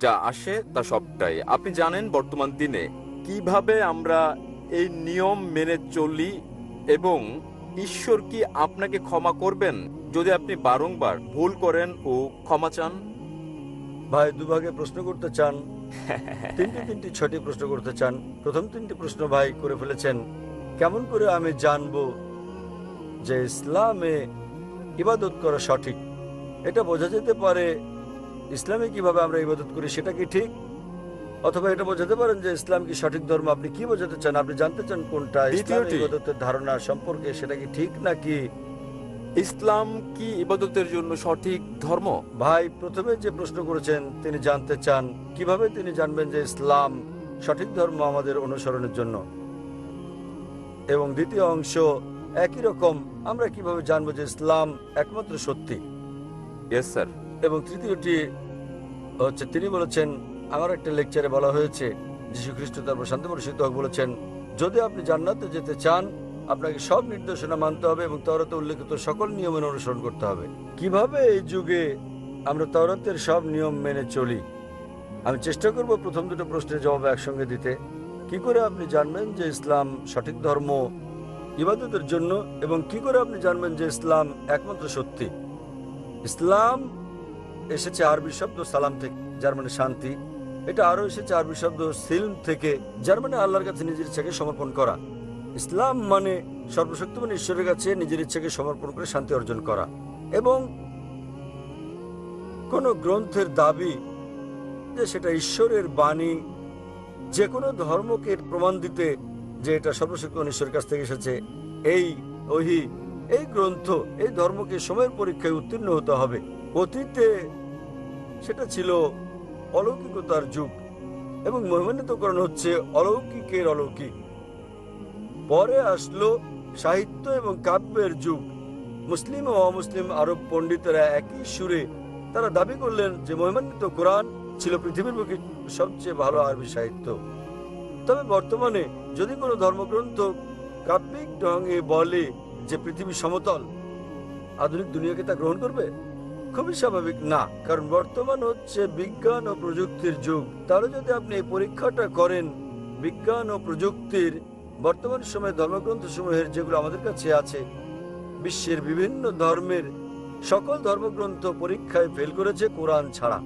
যা আসে তা সবটাই। আপনি জানেন বর্তমান দিনে কিভাবে আমরা এই নিয়ম মেনে চলি, এবং ঈশ্বর কি আপনাকে ক্ষমা করবেন যদি আপনি বারংবার ভুল করেন ও ক্ষমা চান? ভাই দুভাগে প্রশ্ন করতে চান, তিনটি ছয়টি প্রশ্ন করতে চান। প্রথম তিনটি প্রশ্ন ভাই করে ফেলেছেন। কেমন করে আমি জানবো যে ইসলামে ইবাদত করা সঠিক? এটা বোঝা যেতে পারে ইসলামে কিভাবে আমরা ইবাদত করি সেটা কি ঠিক, অথবা এটা বোঝাতে পারেন যে ইসলাম কি সঠিক ধর্ম। আপনি কি বোঝাতে চান? আপনি জানতে চান কোনটা ইসলামে দ্বিতীয়টি, ইবাদতের ধারণা সম্পর্কে, সেটা কি ঠিক নাকি? ইসলাম কি ইবাদতের জন্য সঠিক ধর্ম? ভাই প্রথমে যে প্রশ্ন করেছেন তিনি জানতে চান কিভাবে তিনি জানবেন যে ইসলাম সঠিক ধর্ম আমাদের অনুসরণের জন্য, এবং দ্বিতীয় অংশ একই রকম, আমরা কিভাবে জানবো যে ইসলাম একমাত্র সত্যি। Yes sir. এবং তৃতীয়টি হচ্ছে তিনি বলেছেন, আমার একটা লেকচারে বলা হয়েছে, যীশু খ্রিস্ট তার শান্তি বর্ষিত হোক বলেছেন, যদি আপনি জান্নাতে যেতে চান আপনাকে সব নির্দেশনা মানতে হবে এবং তওরাতে উল্লেখিত সকল নিয়মের অনুসরণ করতে হবে। কিভাবে এই যুগে আমরা তওরাতের সব নিয়ম মেনে চলি? আমি চেষ্টা করব প্রথম দুটো প্রশ্নের জবাব একসঙ্গে দিতে। কি করে আপনি জানবেন যে ইসলাম সঠিক ধর্ম ইবাদতের জন্য, এবং কি করে আপনি জানবেন যে ইসলাম একমাত্র সত্যি? ইসলাম এসেছে আরবি শব্দ সালাম থেকে, যার মানে শান্তি। এটা আরো এসেছে আরবি শব্দ সিলম থেকে, যার মানে আল্লাহর কাছে নিজের ইচ্ছাকে সমর্পণ করা। ইসলাম মানে সর্বশক্তিমান ঈশ্বরের কাছে নিজের ইচ্ছাকে সমর্পণ করে শান্তি অর্জন করা। এবং কোন গ্রন্থের দাবি যে সেটা ঈশ্বরের বাণী, যে কোনো ধর্মকে প্রমাণ দিতে যে এটা সর্বশক্তিমান ঈশ্বরের কাছ থেকে এসেছে, এই ওহী, এই গ্রন্থ, এই ধর্মকে সময়ের পরীক্ষায় উত্তীর্ণ হতে হবে। অতীতে সেটা ছিল অলৌকিকতার যুগ, এবং মহিমান্বিতকরণ হচ্ছে অলৌকিকের অলৌকিক। পরে আসলো সাহিত্য এবং কাব্যের যুগ। মুসলিম ও অমুসলিম আরব পণ্ডিতেরা একই সুরে তারা দাবি করলেন যে মহিমান্বিত কোরআন ছিল পৃথিবীর বুকে সবচেয়ে ভালো আরবি সাহিত্য। তবে বর্তমানে যদি কোনো ধর্মগ্রন্থ কাব্যিক ঢঙে বলে যে পৃথিবী সমতল, আধুনিক দুনিয়াকে তা গ্রহণ করবে? খুবই স্বাভাবিক না, কারণ বর্তমান হচ্ছে বিজ্ঞান ও প্রযুক্তির যুগ। তাহলে যদি আপনি এই পরীক্ষাটা করেন বিজ্ঞান ও প্রযুক্তির, বর্তমান সময়ে ধর্মগ্রন্থসমূহের যেগুলো আমাদের কাছে আছে, বিশ্বের বিভিন্ন ধর্মের সকল ধর্মগ্রন্থ পরীক্ষায় ফেল করেছে কোরআন ছাড়া।